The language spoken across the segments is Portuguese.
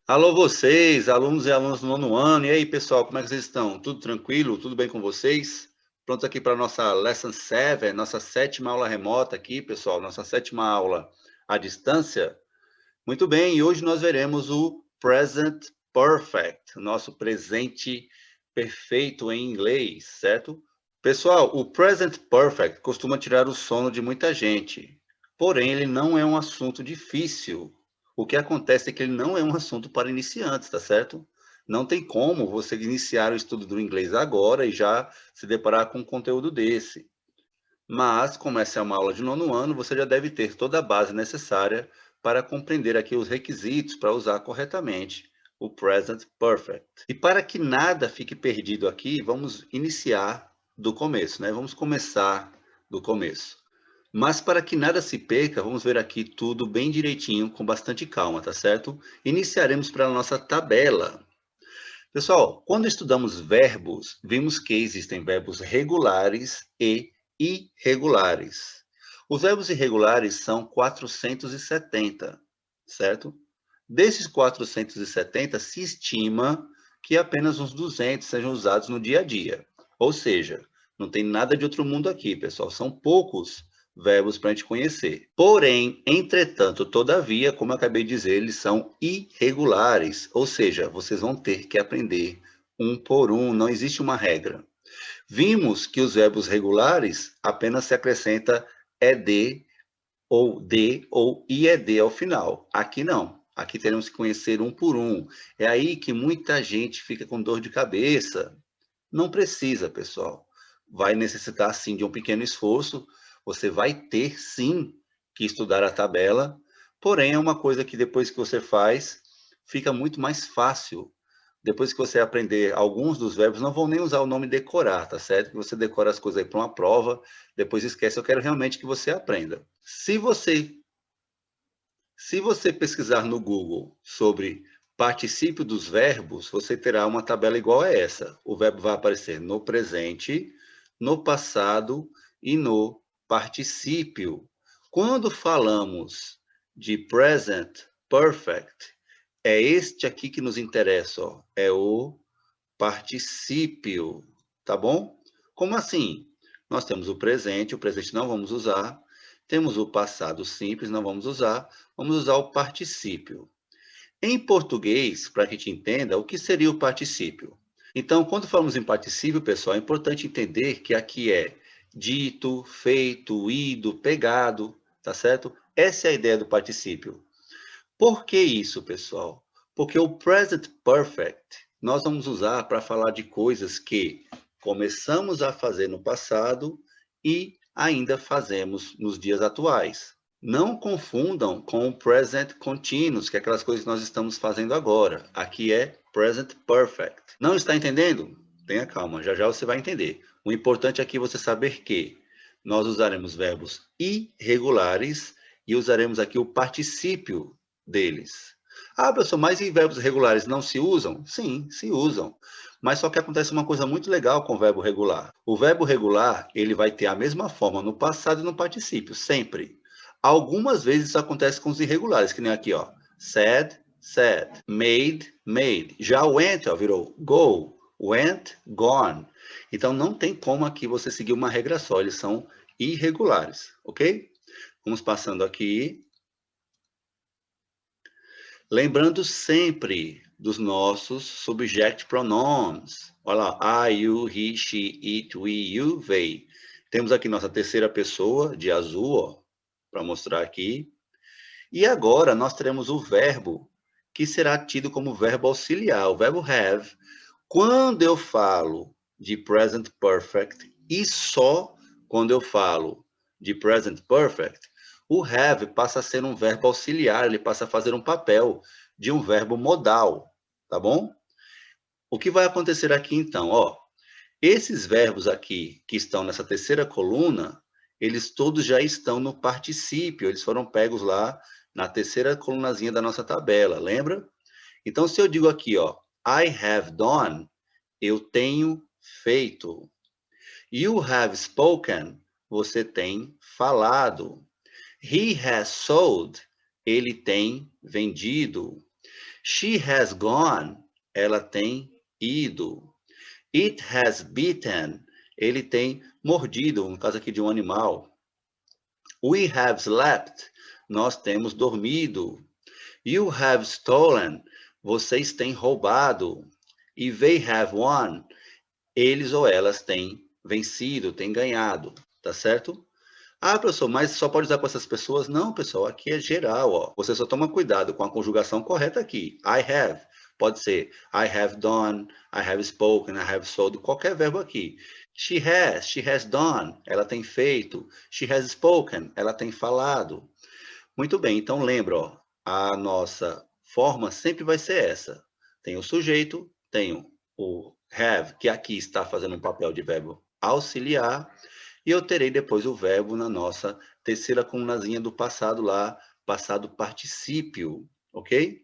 Alô vocês, alunos e alunas do nono ano. E aí, pessoal, como é que vocês estão? Tudo tranquilo? Tudo bem com vocês? Pronto aqui para a nossa Lesson 7, nossa sétima aula remota aqui, pessoal, nossa sétima aula à distância. Muito bem, e hoje nós veremos o Present Perfect, nosso presente perfeito em inglês, certo? Pessoal, o Present Perfect costuma tirar o sono de muita gente, porém ele não é um assunto difícil. O que acontece é que ele não é um assunto para iniciantes, tá certo? Não tem como você iniciar o estudo do inglês agora e já se deparar com um conteúdo desse. Mas, como essa é uma aula de nono ano, você já deve ter toda a base necessária para compreender aqui os requisitos para usar corretamente o Present Perfect. E para que nada fique perdido aqui, vamos iniciar do começo, né? Vamos começar do começo. Mas para que nada se perca, vamos ver aqui tudo bem direitinho, com bastante calma, tá certo? Iniciaremos pela nossa tabela. Pessoal, quando estudamos verbos, vimos que existem verbos regulares e irregulares. Os verbos irregulares são 470, certo? Desses 470, se estima que apenas uns 200 sejam usados no dia a dia. Ou seja, não tem nada de outro mundo aqui, pessoal. São poucos verbos para a gente conhecer. Porém, entretanto, todavia, como eu acabei de dizer, eles são irregulares. Ou seja, vocês vão ter que aprender um por um, não existe uma regra. Vimos que os verbos regulares apenas se acrescenta ed ou de ou ied ao final. Aqui não. Aqui teremos que conhecer um por um. É aí que muita gente fica com dor de cabeça. Não precisa, pessoal. Vai necessitar sim de um pequeno esforço. Você vai ter sim que estudar a tabela. Porém, é uma coisa que depois que você faz, fica muito mais fácil. Depois que você aprender alguns dos verbos, não vou nem usar o nome decorar, tá certo? Que você decora as coisas aí para uma prova, depois esquece. Eu quero realmente que você aprenda. Se você pesquisar no Google sobre particípio dos verbos, você terá uma tabela igual a essa. O verbo vai aparecer no presente, no passado e no particípio. Quando falamos de present perfect, é este aqui que nos interessa, ó. É o particípio, tá bom? Como assim? Nós temos o presente não vamos usar, temos o passado simples, não vamos usar o particípio. Em português, para que a gente entenda, o que seria o particípio? Então, quando falamos em particípio, pessoal, é importante entender que aqui é dito, feito, ido, pegado, tá certo? Essa é a ideia do particípio. Por que isso, pessoal? Porque o present perfect nós vamos usar para falar de coisas que começamos a fazer no passado e ainda fazemos nos dias atuais. Não confundam com o present continuous, que é aquelas coisas que nós estamos fazendo agora. Aqui é present perfect. Não está entendendo? Tenha calma, já já você vai entender. O importante aqui é você saber que nós usaremos verbos irregulares e usaremos aqui o particípio deles. Ah, professor, mas e verbos regulares não se usam? Sim, se usam. Mas só que acontece uma coisa muito legal com o verbo regular. O verbo regular, ele vai ter a mesma forma no passado e no particípio, sempre. Algumas vezes isso acontece com os irregulares, que nem aqui, ó. Said, said. Made, made. Já went, ó, virou go. Went, gone. Então não tem como aqui você seguir uma regra só, eles são irregulares, ok? Vamos passando aqui. Lembrando sempre dos nossos subject pronomes. Olha lá, I, you, he, she, it, we, you, they. Temos aqui nossa terceira pessoa, de azul, para mostrar aqui. E agora nós teremos o verbo, que será tido como verbo auxiliar, o verbo have. Quando eu falo de present perfect, e só quando eu falo de present perfect, o have passa a ser um verbo auxiliar, ele passa a fazer um papel de um verbo modal, tá bom? O que vai acontecer aqui então? Ó, esses verbos aqui que estão nessa terceira coluna, eles todos já estão no particípio, eles foram pegos lá na terceira colunazinha da nossa tabela, lembra? Então, se eu digo aqui, ó, I have done, eu tenho feito. You have spoken, você tem falado. He has sold, ele tem vendido. She has gone. Ela tem ido. It has bitten. Ele tem mordido, no caso aqui de um animal. We have slept. Nós temos dormido. You have stolen. Vocês têm roubado. E they have won. Eles ou elas têm vencido, têm ganhado. Tá certo? Ah, professor, mas só pode usar com essas pessoas? Não, pessoal, aqui é geral, ó. Você só toma cuidado com a conjugação correta aqui. I have, pode ser I have done, I have spoken, I have sold, qualquer verbo aqui. She has done, ela tem feito. She has spoken, ela tem falado. Muito bem, então lembra, ó, a nossa forma sempre vai ser essa. Tem o sujeito, tem o have, que aqui está fazendo um papel de verbo auxiliar, e eu terei depois o verbo na nossa terceira colunazinha do passado lá, passado particípio, ok?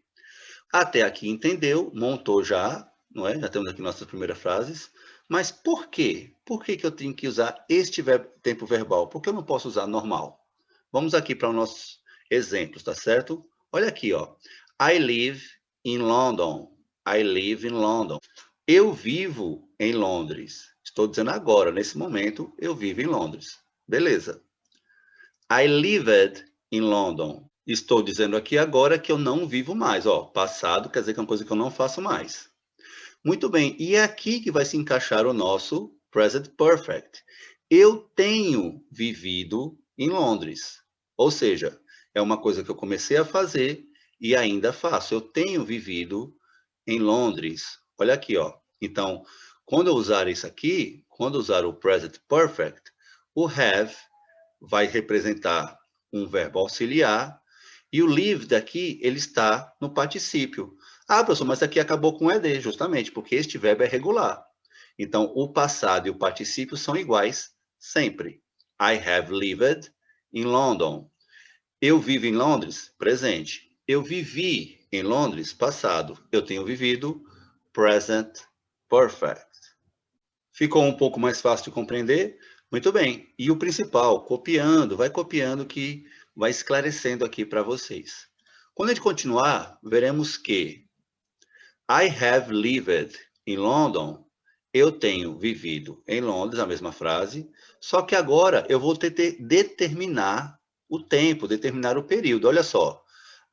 Até aqui entendeu, montou já, não é? Já temos aqui nossas primeiras frases. Mas por quê? Por que que eu tenho que usar este tempo verbal? Por que eu não posso usar normal? Vamos aqui para os nossos exemplos, tá certo? Olha aqui, ó. I live in London. I live in London. Eu vivo em Londres. Estou dizendo agora, nesse momento, eu vivo em Londres. Beleza. I lived in London. Estou dizendo aqui agora que eu não vivo mais. Ó, passado quer dizer que é uma coisa que eu não faço mais. Muito bem. E é aqui que vai se encaixar o nosso present perfect. Eu tenho vivido em Londres. Ou seja, é uma coisa que eu comecei a fazer e ainda faço. Eu tenho vivido em Londres. Olha aqui, ó. Então, quando eu usar isso aqui, quando usar o present perfect, o have vai representar um verbo auxiliar e o live daqui, ele está no particípio. Ah, professor, mas aqui acabou com ed, justamente, porque este verbo é regular. Então, o passado e o particípio são iguais sempre. I have lived in London. Eu vivo em Londres, presente. Eu vivi em Londres, passado. Eu tenho vivido, present perfect. Ficou um pouco mais fácil de compreender? Muito bem. E o principal, copiando, vai copiando que vai esclarecendo aqui para vocês. Quando a gente continuar, veremos que I have lived in London. Eu tenho vivido em Londres, a mesma frase, só que agora eu vou ter que determinar o tempo, determinar o período. Olha só.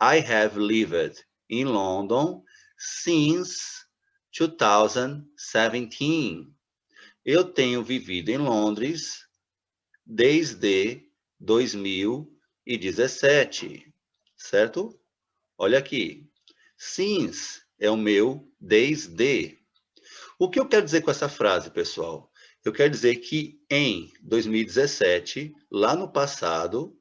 I have lived in London since 2017. Eu tenho vivido em Londres desde 2017, certo? Olha aqui. Since é o meu desde. O que eu quero dizer com essa frase, pessoal? Eu quero dizer que em 2017, lá no passado,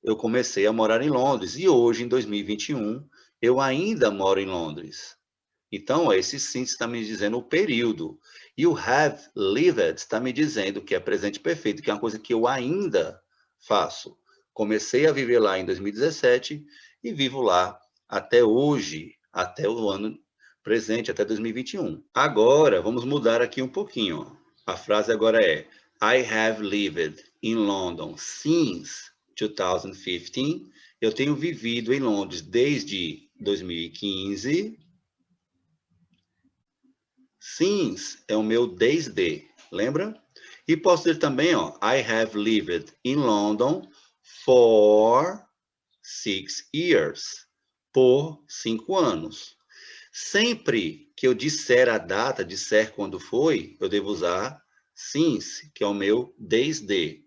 eu comecei a morar em Londres. E hoje, em 2021, eu ainda moro em Londres. Então, esse sim está me dizendo o período. E o have lived está me dizendo que é presente perfeito, que é uma coisa que eu ainda faço. Comecei a viver lá em 2017 e vivo lá até hoje, até o ano presente, até 2021. Agora, vamos mudar aqui um pouquinho. A frase agora é I have lived in London since 2015. Eu tenho vivido em Londres desde 2015. Since é o meu desde, lembra? E posso dizer também, ó, I have lived in London for 6 years. Por 5 anos. Sempre que eu disser a data, disser quando foi, eu devo usar since, que é o meu desde.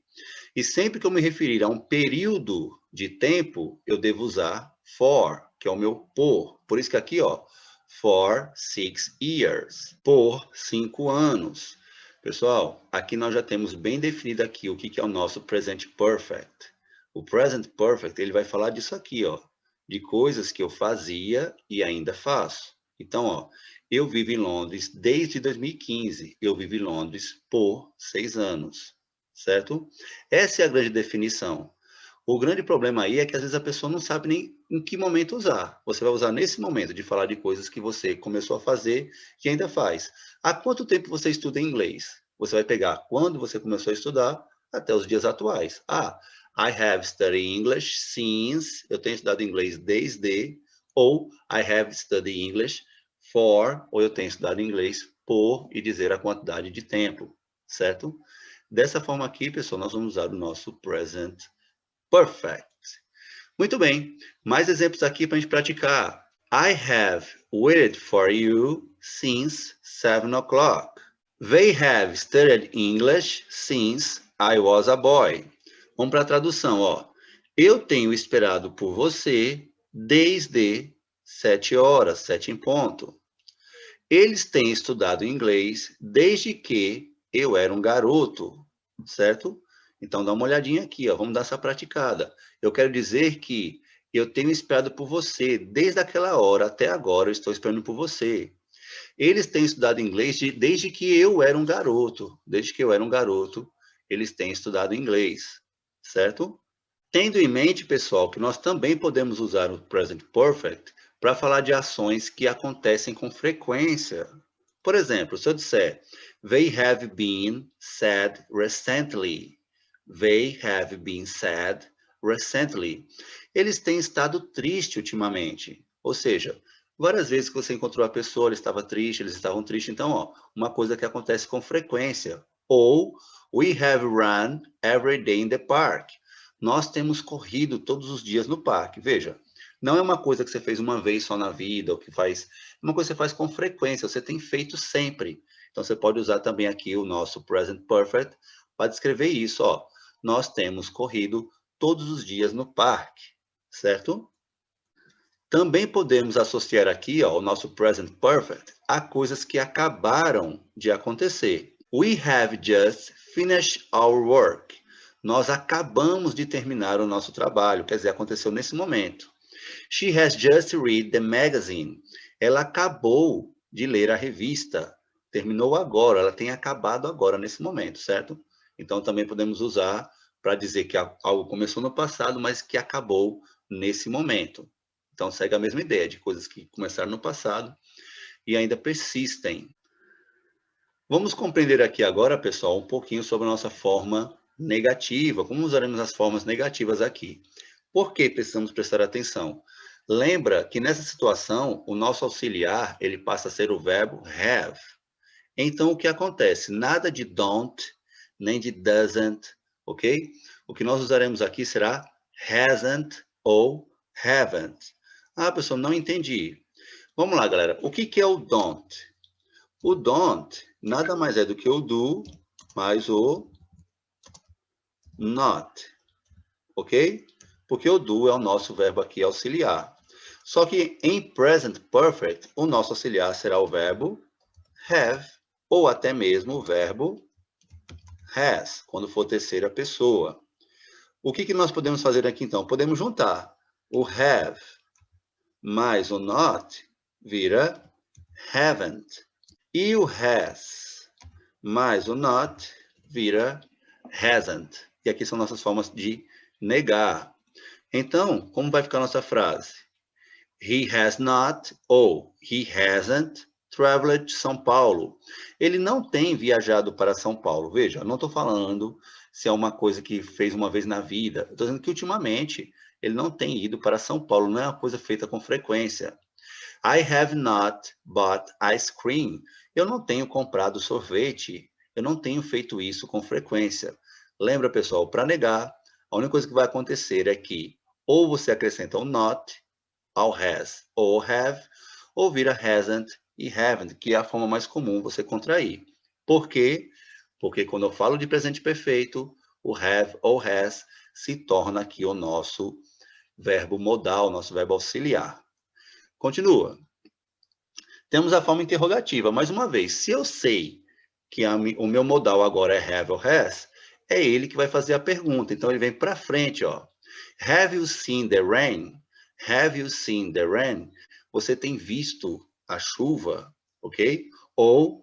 E sempre que eu me referir a um período de tempo, eu devo usar for, que é o meu por. Por isso que aqui, ó, for 6 years, por 5 anos. Pessoal, aqui nós já temos bem definido aqui o que é o nosso present perfect. O present perfect, ele vai falar disso aqui, ó, de coisas que eu fazia e ainda faço. Então, ó, eu vivo em Londres desde 2015. Eu vivo em Londres por 6 anos, certo? Essa é a grande definição. O grande problema aí é que às vezes a pessoa não sabe nem em que momento usar. Você vai usar nesse momento de falar de coisas que você começou a fazer e ainda faz. Há quanto tempo você estuda inglês? Você vai pegar quando você começou a estudar até os dias atuais. Ah, I have studied English since, eu tenho estudado inglês desde, Ou I have studied English for, ou eu tenho estudado inglês por, e dizer a quantidade de tempo, certo? Dessa forma aqui, pessoal, nós vamos usar o nosso present perfect. Muito bem, mais exemplos aqui para a gente praticar. I have waited for you since 7 o'clock. They have studied English since I was a boy. Vamos para a tradução, ó. Eu tenho esperado por você desde 7 horas, 7 em ponto. Eles têm estudado inglês desde que eu era um garoto, certo? Então, dá uma olhadinha aqui, ó. Vamos dar essa praticada. Eu quero dizer que eu tenho esperado por você desde aquela hora até agora, eu estou esperando por você. Eles têm estudado inglês desde que eu era um garoto. Desde que eu era um garoto, eles têm estudado inglês, certo? Tendo em mente, pessoal, que nós também podemos usar o present perfect para falar de ações que acontecem com frequência. Por exemplo, se eu disser They have been sad recently. They have been sad recently. Eles têm estado tristes ultimamente. Ou seja, várias vezes que você encontrou a pessoa, ele estava triste, eles estavam tristes. Então, ó, uma coisa que acontece com frequência. Ou We have run every day in the park. Nós temos corrido todos os dias no parque. Veja, não é uma coisa que você fez uma vez só na vida, ou que faz, é uma coisa que você faz com frequência, você tem feito sempre. Então, você pode usar também aqui o nosso present perfect para descrever isso, ó. Nós temos corrido todos os dias no parque, certo? Também podemos associar aqui, ó, o nosso present perfect a coisas que acabaram de acontecer. We have just finished our work. Nós acabamos de terminar o nosso trabalho, quer dizer, aconteceu nesse momento. She has just read the magazine. Ela acabou de ler a revista. Terminou agora, ela tem acabado agora, nesse momento, certo? Então, também podemos usar para dizer que algo começou no passado, mas que acabou nesse momento. Então, segue a mesma ideia de coisas que começaram no passado e ainda persistem. Vamos compreender aqui agora, pessoal, um pouquinho sobre a nossa forma negativa. Como usaremos as formas negativas aqui? Por que precisamos prestar atenção? Lembra que nessa situação, o nosso auxiliar, ele passa a ser o verbo have. Então, o que acontece? Nada de don't, nem de doesn't, ok? O que nós usaremos aqui será hasn't ou haven't. Ah, pessoal, não entendi. Vamos lá, galera. O que é o don't? O don't nada mais é do que o do mais o not, ok? Porque o do é o nosso verbo aqui auxiliar. Só que em present perfect, o nosso auxiliar será o verbo have, ou até mesmo o verbo has, quando for terceira pessoa. O que nós podemos fazer aqui, então? Podemos juntar o have mais o not, vira haven't. E o has mais o not, vira hasn't. E aqui são nossas formas de negar. Então, como vai ficar a nossa frase? He has not, ou he hasn't, traveled to São Paulo. Ele não tem viajado para São Paulo. Veja, eu não estou falando se é uma coisa que fez uma vez na vida. Estou dizendo que ultimamente ele não tem ido para São Paulo. Não é uma coisa feita com frequência. I have not bought ice cream. Eu não tenho comprado sorvete. Eu não tenho feito isso com frequência. Lembra, pessoal, para negar, a única coisa que vai acontecer é que ou você acrescenta o not ao has ou have, ou vira hasn't e haven't, que é a forma mais comum você contrair. Por quê? Porque quando eu falo de presente perfeito, o have ou has se torna aqui o nosso verbo modal, nosso verbo auxiliar. Continua. Temos a forma interrogativa. Mais uma vez, se eu sei que o meu modal agora é have ou has, é ele que vai fazer a pergunta. Então, ele vem para frente, ó. Have you seen the rain? Have you seen the rain? Você tem visto a chuva, ok? Ou,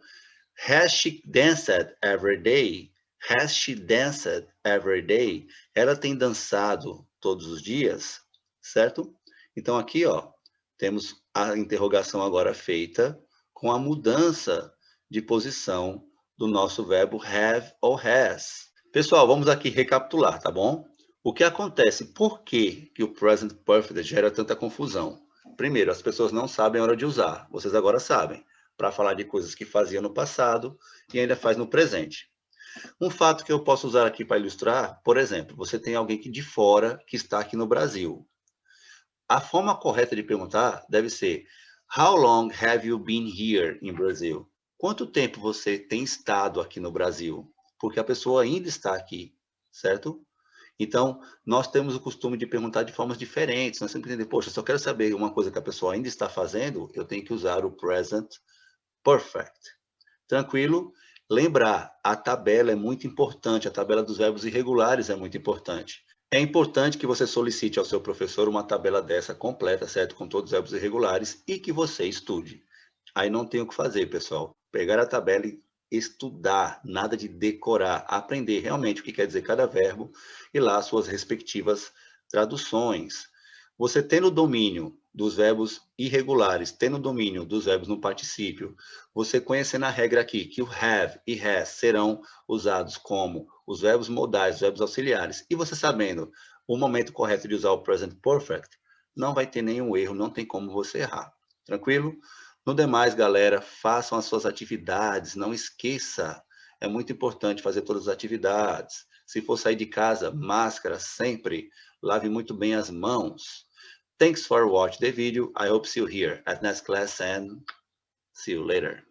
has she danced every day? Has she danced every day? Ela tem dançado todos os dias, certo? Então, aqui, ó, temos a interrogação agora feita com a mudança de posição do nosso verbo have ou has. Pessoal, vamos aqui recapitular, tá bom? O que acontece? Por que o present perfect gera tanta confusão? primeiro, as pessoas não sabem a hora de usar. Vocês agora sabem, para falar de coisas que faziam no passado e ainda faz no presente. Um fato que eu posso usar aqui para ilustrar, por exemplo, você tem alguém que de fora que está aqui no Brasil. A forma correta de perguntar deve ser: How long have you been here in Brazil? Quanto tempo você tem estado aqui no Brasil? Porque a pessoa ainda está aqui, certo? Então, nós temos o costume de perguntar de formas diferentes. Nós sempre entendemos, poxa, se eu quero saber uma coisa que a pessoa ainda está fazendo, eu tenho que usar o present perfect. Tranquilo? Lembrar, a tabela é muito importante, a tabela dos verbos irregulares é muito importante. É importante que você solicite ao seu professor uma tabela dessa completa, certo? Com todos os verbos irregulares e que você estude. Aí não tem o que fazer, pessoal. Pegar a tabela e estudar, nada de decorar, aprender realmente o que quer dizer cada verbo e lá suas respectivas traduções. Você tendo domínio dos verbos irregulares, tendo domínio dos verbos no particípio, você conhecendo a regra aqui, que o have e has serão usados como os verbos modais, os verbos auxiliares, e você sabendo o momento correto de usar o present perfect, não vai ter nenhum erro, não tem como você errar. Tranquilo? No demais, galera, façam as suas atividades, não esqueça, é muito importante fazer todas as atividades. Se for sair de casa, máscara sempre, lave muito bem as mãos. Thanks for watching the video. I hope see you here at next class and see you later.